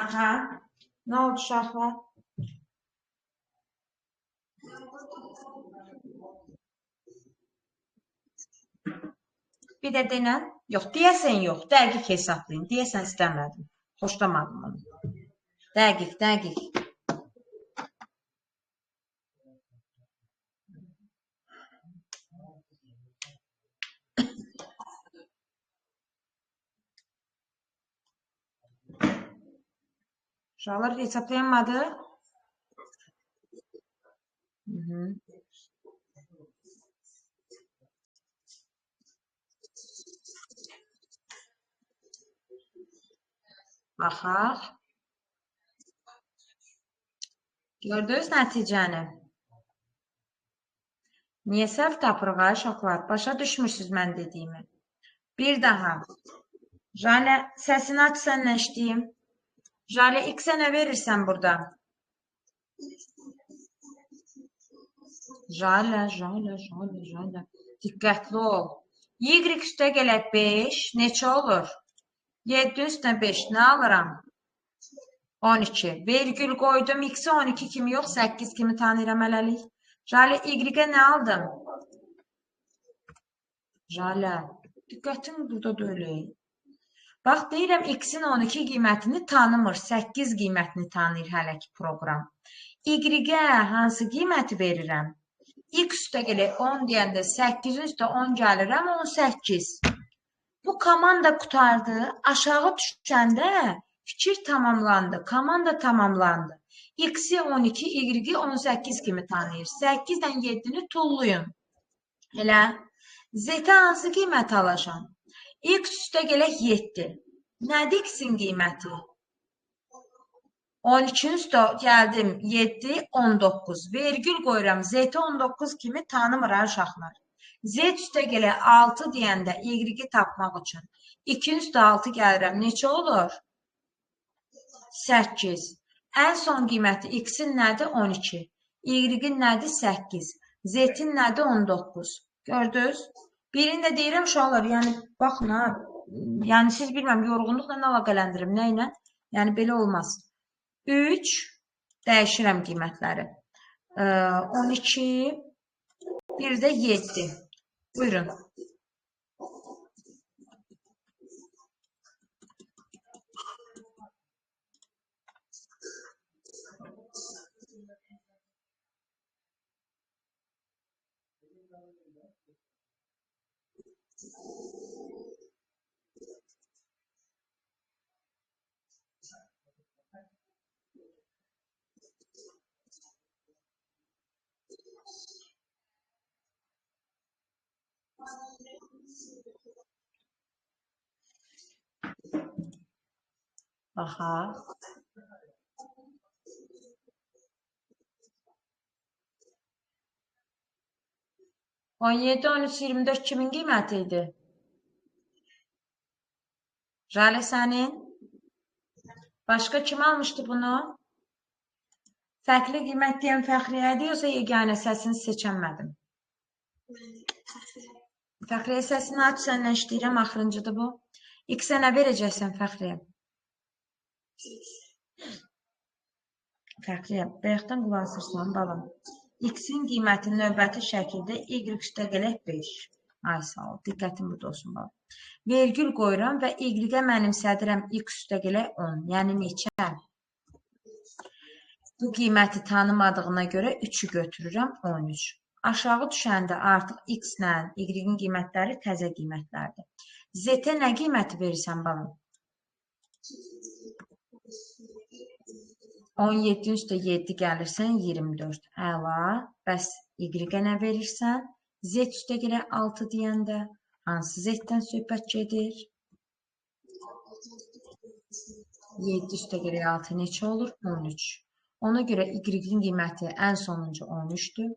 Aha. Nə oldu uşaqlar? Bir də denən. Yox, deyəsən yox. Dəqiq hesablayın. Deyəsən istəmədim. Xoşlamadım onu. Dəqiq. Uşaqlar hesablayanmadı. Baxaq. Gördünüz nəticəni? Niyə səhv tapırıq ay uşaqlar? Başa düşmürsünüz mən dediyimi. Bir daha. Jale səsini aç sən nə işləyim? Jale X-ə nə verirsən burada? Jale. Diqqətli ol. Y üstə gələk 5 neçə olur? 7 üstə 5 nə alıram? 12. Vergül qoydum. X-i 12 kimi yox 8 kimi tanıyıram hələlik. Jale Y-ə nə aldım? Jale. Diqqətin burada da öyle. Bax, deyirəm, X-in 12 qiymətini tanımır, 8 qiymətini tanıyır hələ ki proqram. Y-ə hansı qiyməti verirəm? X üstə gələk 10 deyəndə 8-in üstə 10 gəlirəm, 18. Bu komanda qutardı, aşağı düşəndə fikir tamamlandı, komanda tamamlandı. X-i 12, Y-i 18 kimi tanıyır. 8-dən 7-ni tulluyun. Elə, Z-ə hansı qiymət alacam? X üstə gələk 7. Nədir X-in qiyməti? 12-in üstə gəldim 7, 19. Vergül qoyuram. Z-i 19 kimi tanımır uşaqlar. Z üstə gələk 6 deyəndə Y-i tapmaq üçün. 2-in üstə 6 gəlirəm. Neçə olur? 8. Ən son qiyməti X-in nədir? 12. Y-in nədir? 8. Z-in nədir? 19. Gördünüz? Birini də deyirəm uşaqlar, yəni baxın ha, yəni siz bilməm yorğunluqla nə əlaqələndirim, nə ilə? Yəni belə olmaz. 3 dəyişirəm qiymətləri. 12 bir də 7. Buyurun. Baxaq. 17, 13, 24 kimin qiyməti idi? Jale sənin? Başqa kim almışdı bunu? Fərqli qiymət deyən Fəxriyədir, yoxsa yeganə səsini seçənmədim? Fəxriyə səsini aç, sənlə işləyirəm, axırıncıdır bu. X-ə nə verəcəksən Fəxriyə? Fəxriyə, bayaqdan qulaq asırsan, balam. X-in qiyməti növbəti şəkildə Y üstə gələk 5. Ay sağ ol, diqqətim burada olsun balam. Vergül qoyuram və Y-ə mənimsədirəm X üstə gələk 10. Yəni neçə? Bu qiyməti tanımadığına görə 3-ü götürürəm 13. Aşağı düşəndə artıq X ilə Y-in qiymətləri təzə qiymətlərdir. Z-ə nə qiyməti verirsən balam? 17 üstə 7 gəlirsən 24. Əla. Bəs Y-ə nə verirsən? Z üstə gələk 6 deyəndə hansı Z-dən söhbət gedir? 7 üstə gələk 6 neçə olur? 13. Ona görə Y-in qiyməti ən sonuncu 13-dür.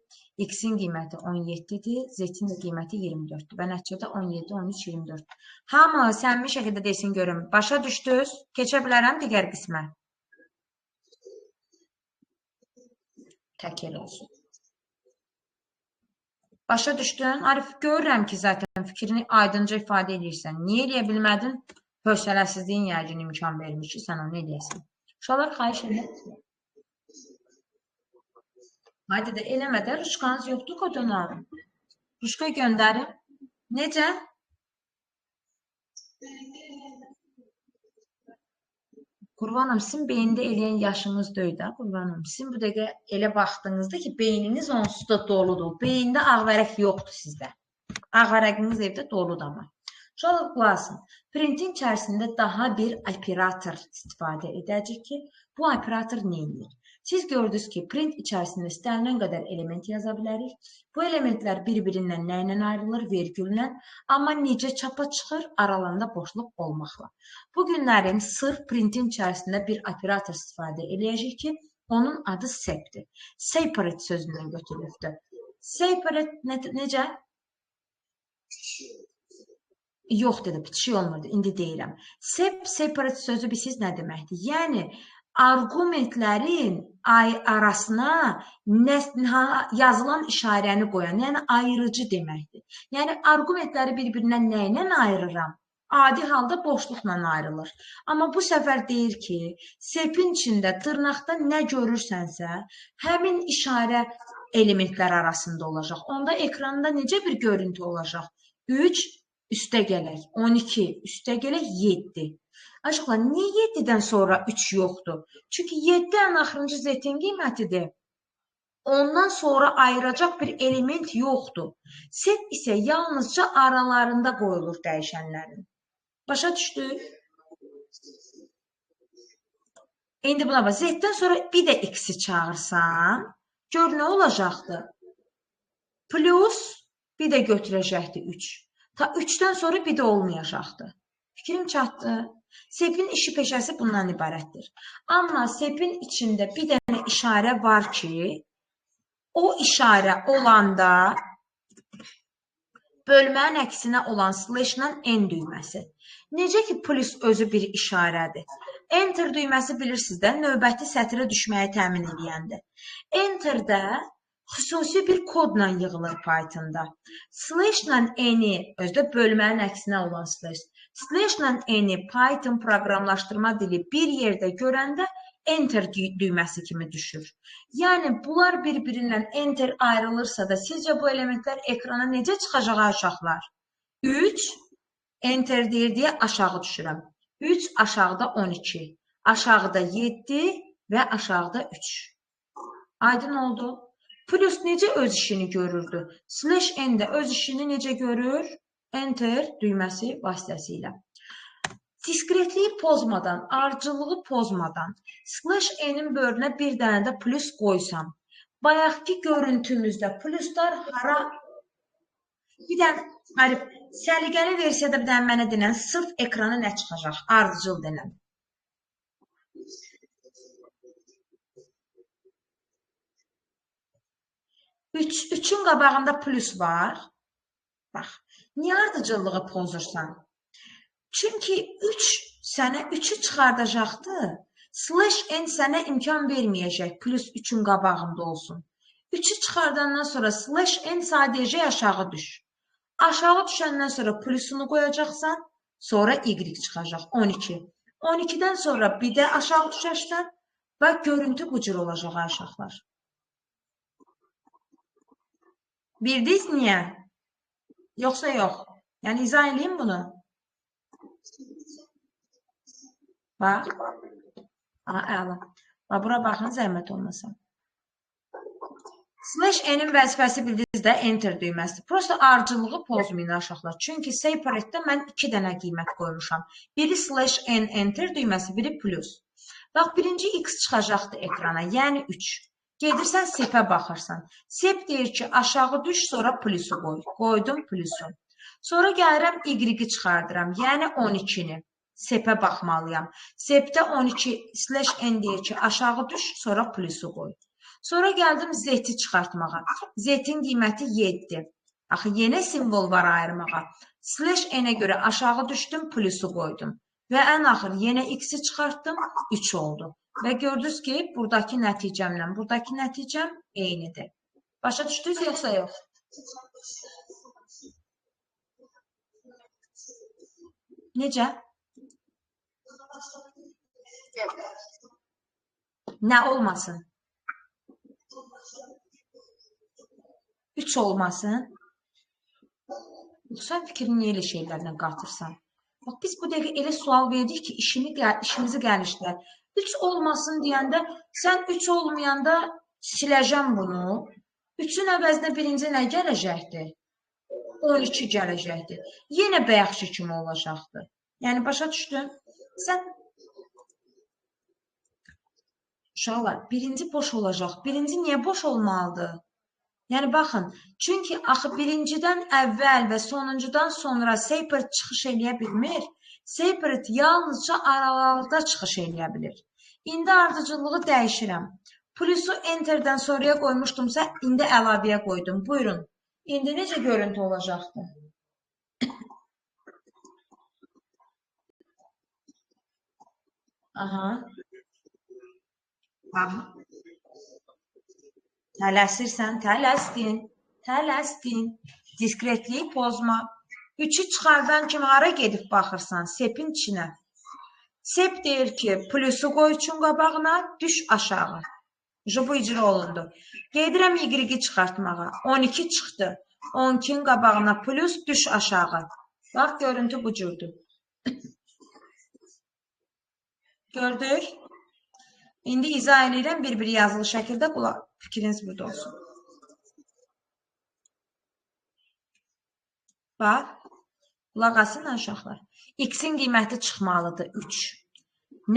X-in qiyməti 17-dir. Z-in qiyməti 24-dür. Və nəticədə 17, 13, 24. Hamı səmimi şəkildə desin görüm. Başa düşdünüz? Keçə bilərəm digər qismə. Tək elə olsun. Başa düşdün? Arif, görürəm ki, zaten fikrini aydınca ifadə edirsən. Niyə eləyə bilmədin? Hövsələsizliyin yəqin imkan vermiş ki, sən onu eləyəsən. Uşaqlar xahiş edirəm. Haydi də eləmədən ruşkanız yoxdur kodunu. Ruşka göndərin. Necə? Qurbanım, sizin beyində eləyən yaşınız deyil də, qurbanım. Sizin bu dəqiqə elə baxdığınızda ki, beyniniz onsuz da doludur. Beyində ağvərək yoxdur sizdə. Ağvərəqiniz evdə doludur amma. Uşaqlar qulaq. Printin içərisində daha bir operator istifadə edəcək ki, bu operator nə edir? Siz gördünüz ki, print içərisində istənilən qədər element yaza bilərik. Bu elementlər bir-birindən nə ilə ayrılır? Vergülla. Amma necə çapa çıxır? Aralarında boşluq olmaqla. Bu günlərin sırf printin içərisində bir operator istifadə edəcək ki, onun adı sepdir. Separate sözündən götürülübdür. Separate necə? Yox dedi, bitişik olmurdu. İndi deyirəm. Separate sözü bilirsiniz nə deməkdir? Yəni, arqumentlərin arasına yazılan işarəni qoyan, yəni ayırıcı deməkdir. Yəni, arqumentləri bir-birindən nə ilə ayırıram? Adi halda boşluqla ayrılır. Amma bu səfər deyir ki, sepin içində dırnaqda nə görürsənsə, həmin işarə elementlər arasında olacaq. Onda ekranda necə bir görüntü olacaq? 3 üstə gələk, 12 üstə gələk, 7. Aşıqlar, niyə 7-dən sonra 3 yoxdur? Çünki 7 ən axırıncı z-in qiymətidir. Ondan sonra ayıracaq bir element yoxdur. Set isə yalnızca aralarında qoyulur dəyişənlərin. Başa düşdük? İndi buna bax, z-dən sonra bir də x-i çağırsam, gör nə olacaqdır? Plus bir də götürəcəkdir 3. Ta 3-dən sonra bir də olmayacaqdır. Fikrim çatdı. Sepin işi peşəsi bundan ibarətdir. Amma sepin içində bir dənə işarə var ki, o işarə olanda bölmənin əksinə olan slash-la n düyməsi. Necə ki, plus özü bir işarədir. Enter düyməsi bilirsiniz də, növbəti sətrə düşməyi təmin edəyəndir. Enter-də xüsusi bir kodla yığılır Python-da. Slash-la n-i, özdə bölmənin əksinə olan slash, slash-la n-i Python proqramlaşdırma dili bir yerdə görəndə enter düyməsi kimi düşür. Yəni, bunlar bir-birindən enter ayrılırsa da, sizcə bu elementlər ekrana necə çıxacaq uşaqlar? 3, enter deyir deyə aşağı düşürəm. 3, aşağıda 12, aşağıda 7 və aşağıda 3. Aydın oldu? Plus necə öz işini görürdü? Slash n də öz işini necə görür? Enter düyməsi vasitəsilə. Diskretliyi pozmadan, ardıcıllığı pozmadan slash n-in bölünə bir dənə də plus qoysam, bayaqki görüntümüzdə pluslar hara? Bir dənə, səliqəli versiyada bir dənə mənə denən, sırf ekrana nə çıxacaq? Ardıcıl denən. 3-ün qabağında plus var. Bax, niyə ardıcıllığı pozursan? Çünki 3 sənə 3-ü çıxardacaqdır. Slash n sənə imkan verməyəcək plus 3-ün qabağında olsun. 3-ü çıxardandan sonra slash n sadəcə aşağı düş. Aşağı düşəndən sonra plusunu qoyacaqsan, sonra y çıxacaq, 12. 12-dən sonra bir də aşağı düşərsən, bax, görüntü bu cür olacaq aşağılar. Bildiniz niyə? Yoxsa yox? Yəni, izah edeyim bunu. Bax. Əla. Bax, bura baxın, zəhmət olmasın. Slash n-in vəzifəsi bildiniz də enter düyməsi. Prosta ardıcılığı pozmayın aşağılar. Çünki separate-də mən 2 dənə qiymət qoymuşam. Biri slash n enter düyməsi, biri plus. Bax, birinci x çıxacaqdır ekrana, yəni 3. Gedirsən, sepə baxırsan. Sep deyir ki, aşağı düş, sonra plusu qoy. Qoydum plusu. Sonra gəlirəm, y-i çıxardıram, yəni 12-ni. Sepə baxmalıyam. Sepdə 12 slash n deyir ki, aşağı düş, sonra plusu qoy. Sonra gəldim z-i çıxartmağa. Z-in qiyməti 7. Axı, yenə simvol var ayırmağa. Slash n-ə görə aşağı düşdüm, plusu qoydum. Və ən axır yenə x-i çıxartdım, 3 oldu. Və gördünüz ki, buradakı nəticəmlə buradakı nəticəm eynidir. Başa düşdünüz, yoxsa yox? Necə? Nə olmasın? 3 olmasın. Sən fikrini niyə elə şeylərlə qatırsan? Bax, biz bu dəqiqə elə sual verdik ki, işimizi gəlişdirər. 3 olmasın deyəndə, sən 3 olmayanda siləcəm bunu. 3-ün əvəzinə birinci nə gələcəkdir? 12 gələcəkdir. Yenə bayaqki kimi olacaqdır. Yəni, başa düşdün? Sən uşaqlar, birinci boş olacaq. Birinci niyə boş olmalıdır? Yəni, baxın, çünki axı birincidən əvvəl və sonuncudan sonra separate çıxış eləyə bilmir. Separate yalnızca aralıqda çıxış eləyə bilir. İndi ardıcıllığı dəyişirəm. Plusu enterdən sonraya qoymuşdumsa, indi əlavəyə qoydum. Buyurun. İndi necə görüntü olacaqdır? Aha. Aha. Tələsirsən, tələsdin. Diskretliyi pozma. 3-ü çıxardan kimi hara gedib baxırsan? Sepin içinə. Sep deyir ki, plusu qoy üçün qabağına, düş aşağı. Bu icra olundu. Gedirəm Y-i çıxartmağa. 12 çıxdı. 12-nin qabağına plus, düş aşağı. Bax, görüntü bu cürdür. Gördük? İndi izah edirəm bir-biri yazılı şəkildə. Fikriniz burada olsun. Bax, qulaq asın uşaqlar. X-in qiyməti çıxmalıdır 3.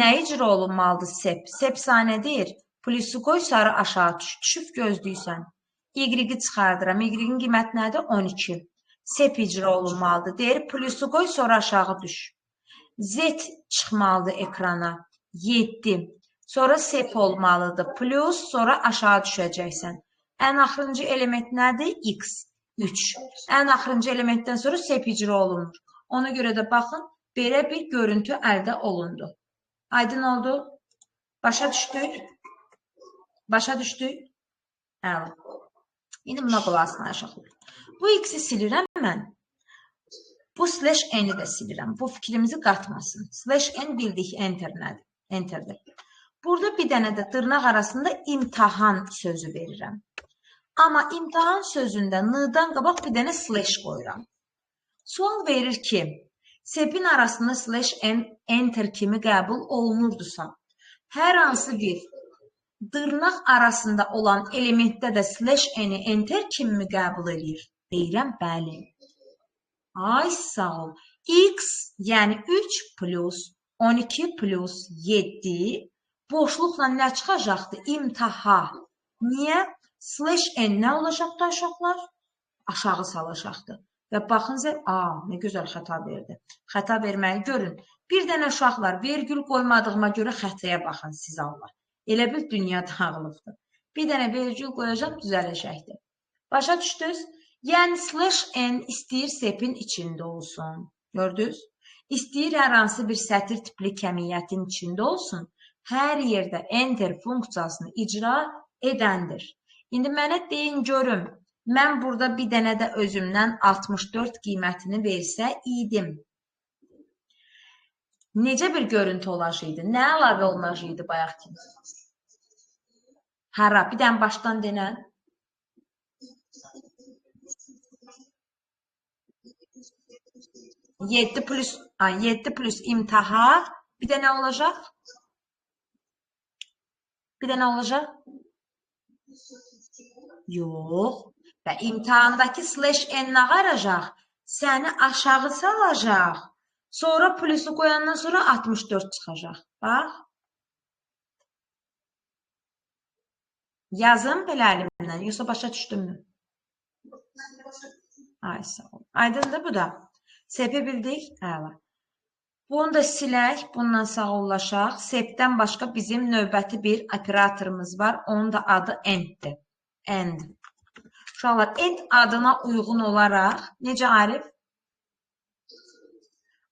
Nə icra olunmalıdır sep? Sep sanədir. Plusu qoy, sarı aşağı düş. Düşüb gözləyirsən. Y-i çıxardıram. Y-in qiyməti nədir? 12. Sep icra olunmalıdır. Deyir, plusu qoy, sonra aşağı düş. Z çıxmalıdır ekrana. 7. Sonra sep olmalıdır. Plus, sonra aşağı düşəcəksən. Ən axırıncı element nədir? X. 3. Ən axırıncı elementdən sonra sep icra olunur. Ona görə də baxın, belə bir görüntü əldə olundu. Aydın oldu? Başa düşdük? Başa düşdük? Əla. İndi buna qulaq asın aşağılar. Bu X-i silirəm mən. Bu slash n-i də silirəm. Bu fikrimizi qatmasın. Slash n bildik enter nədir? Enterdir. Burada bir dənə də dırnaq arasında imtahan sözü verirəm. Amma imtahan sözündə n-dan qabaq bir dənə slash qoyuram. Sual verir ki, sepin arasında slash n enter kimi qəbul olunurdusa, hər hansı bir dırnaq arasında olan elementdə də slash n-i enter kimi qəbul edir? Deyirəm, bəli. Ay, sağ ol. X, yəni 3 plus 12 plus 7 boşluqla nə çıxacaqdır? İmtaha. Niyə? Slash n nə olacaqdır uşaqlar? Aşağı salacaqdır. Və baxın, nə gözəl xəta verdi. Xəta verməyi görün. Bir dənə uşaqlar, vergül qoymadığıma görə xətaya baxın siz Allah. Elə bil dünya dağılıbdır. Bir dənə vergül qoyacaq, düzələcəkdir. Başa düşdünüz? Yəni slash n istəyir sepin içində olsun. Gördünüz? İstəyir hər hansı bir sətir tipli kəmiyyətin içində olsun. Hər yerdə enter funksiyasını icra edəndir. İndi mənə deyin görüm. Mən burada bir dənə də özümdən 64 qiymətini versə idim. Necə bir görüntü olacaqdı? Nə əlavə olunacaqdı bayaq kimi? Hara? Bir dənə başdan denən. 7 plus imtaha bir də nə olacaq? Bir də nə olacaq? Yox. Və imtahandakı slash n nə qaracaq? Səni aşağı salacaq. Sonra plusu qoyandan sonra 64 çıxacaq. Bax. Yazın belə əlimdən. Yoxsa başa düşdünmü? Ay, sağ ol. Aydındır bu da. Sepi bildik? Əla. Bunu da silək. Bundan sağollaşaq. Sepdən başqa bizim növbəti bir operatorumuz var. Onun da adı enddir. End. Uşaqlar, end adına uyğun olaraq, necə Arif?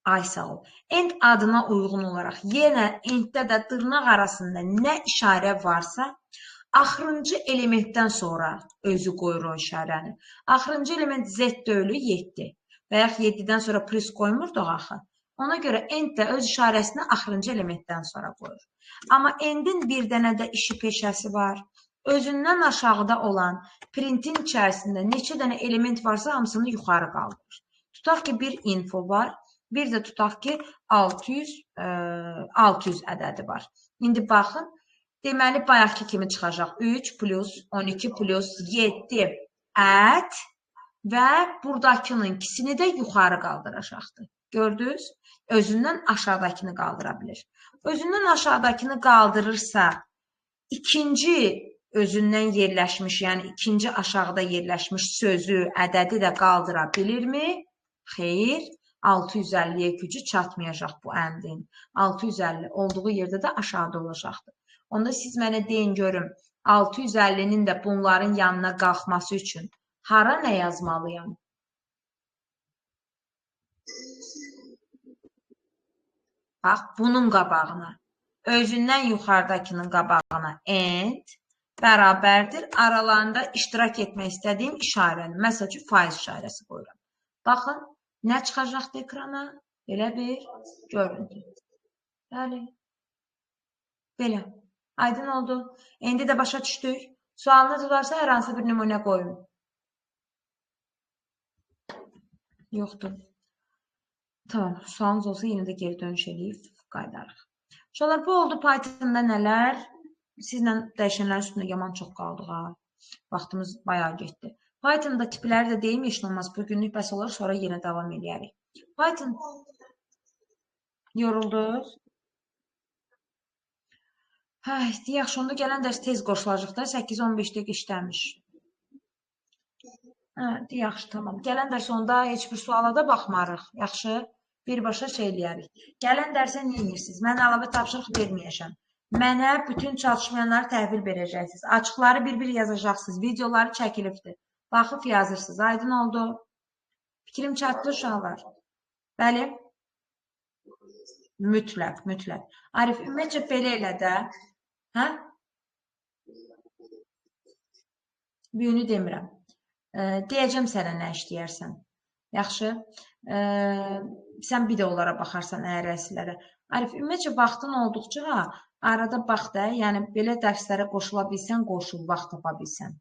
Ay, sağ ol. End adına uyğun olaraq, yenə enddə də dırnaq arasında nə işarə varsa, axırıncı elementdən sonra özü qoyur o işarəni. Axırıncı element Z dölü 7. Və yaxud 7-dən sonra plus qoymurduq axı. Ona görə end də öz işarəsini axırıncı elementdən sonra qoyur. Amma endin bir dənə də işi peşəsi var. Özündən aşağıda olan printin içərisində neçə dənə element varsa hamısını yuxarı qaldırır. Tutaq ki, bir info var. Bir də tutaq ki, 600 ədədi var. İndi baxın, deməli, bayaqki kimi çıxacaq. 3 plus 12 plus 7 ət və buradakının ikisini də yuxarı qaldıracaqdır. Gördünüz? Özündən aşağıdakını qaldıra bilir. Özündən aşağıdakını qaldırırsa, ikinci özündən yerləşmiş, yəni ikinci aşağıda yerləşmiş sözü, ədədi də qaldıra bilirmi? Xeyr. 650-yə gücü çatmayacaq bu əmrin. 650 olduğu yerdə də aşağıda olacaqdır. Onda siz mənə deyin görüm, 650-nin də bunların yanına qalxması üçün hara nə yazmalıyam? Bax, bunun qabağına, özündən yuxarıdakının qabağına end bərabərdir. Aralarında iştirak etmək istədiyim işarəni, məsəl üçün faiz işarəsi qoyuram. Baxın, nə çıxacaqdı ekrana? Belə bir görüntü. Bəli. Belə. Aydın oldu. İndi də başa düşdük. Sualınız varsa hər hansı bir nümunə qoyun. Yoxdur. Tamam. Sualınız olsa yenə də geri dönüş edib qaydarıq. Uşaqlar, bu oldu Python'da nələr? Sizlə dəyişənlərin üstündə yaman çox qaldıq ha. Vaxtımız bayağı getdi. Python'da tipləri də deyim, heç olmaz. Bugünlük bəs olur, sonra yenə davam edərik. Python yoruldunuz? Yaxşı, onda gələn dərs tez qoşulacaq da, 8-15 dəqiqə işləmiş. Yaxşı, tamam. Gələn dərs onda heç bir suala da baxmarıq. Yaxşı, birbaşa şey eləyərik. Gələn dərsə nə edirsiniz? Mən əlavə tapşırıq verməyəcəm. Mənə bütün çalışmayanları təhvil verəcəksiniz. Açıqları bir-bir yazacaqsınız. Videoları çəkilibdir. Baxıb yazırsınız. Aydın oldu. Fikrim çatdı uşaqlar. Bəli. Mütləq, mütləq. Arif, ümumiyyətcə belə elə də. Hə? Büyünü demirəm. Deyəcəm sənə nə işləyərsən. Yaxşı. Sən videolara baxarsan əyrəsilərə. Arif, ümumiyyətcə vaxtın olduqca arada bax da, yəni belə dərslərə qoşula bilsən, qoşul, vaxt tapa bilsən.